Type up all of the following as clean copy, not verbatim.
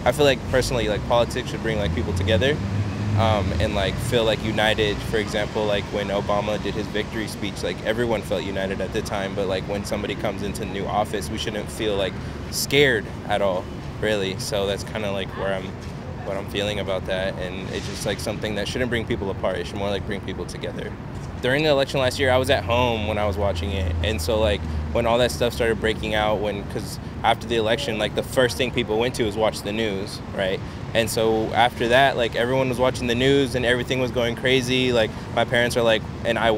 I feel like personally, like politics should bring like people together, and like feel like united. For example, like when Obama did his victory speech, like everyone felt united at the time, but like when somebody comes into new office, we shouldn't feel like scared at all, really. So that's kind of like what I'm feeling about that, and it's just like something that shouldn't bring people apart. It should more like bring people together. During the election last year, I was at home when I was watching it, and so like when all that stuff started breaking out, because after the election, like the first thing people went to was watch the news, right? And so after that, like everyone was watching the news and everything was going crazy. Like my parents are like, and I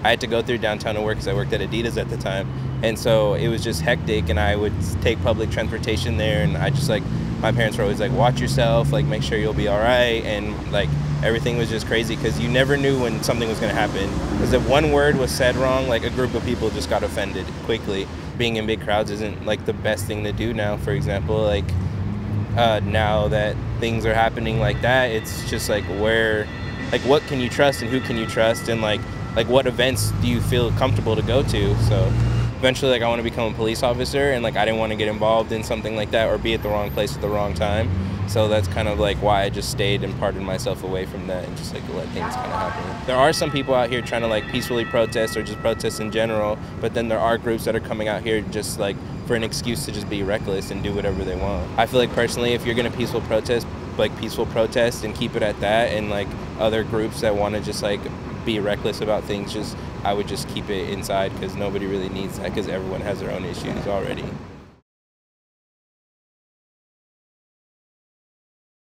had to go through downtown to work because I worked at Adidas at the time, and so it was just hectic, and I would take public transportation there, and I just like, my parents were always like, watch yourself, like make sure you'll be all right, and like everything was just crazy because you never knew when something was going to happen, because if one word was said wrong, like a group of people just got offended quickly. Being in big crowds isn't like the best thing to do now. For example, like now that things are happening like that, it's just like what can you trust and who can you trust, and like what events do you feel comfortable to go to? So eventually, like I want to become a police officer, and like I didn't want to get involved in something like that or be at the wrong place at the wrong time. So that's kind of like why I just stayed and parted myself away from that and just like let things kind of happen. There are some people out here trying to like peacefully protest or just protest in general, but then there are groups that are coming out here just like for an excuse to just be reckless and do whatever they want. I feel like personally, if you're gonna peaceful protest and keep it at that, and like other groups that want to just like be reckless about things, I would just keep it inside, because nobody really needs that, because everyone has their own issues already.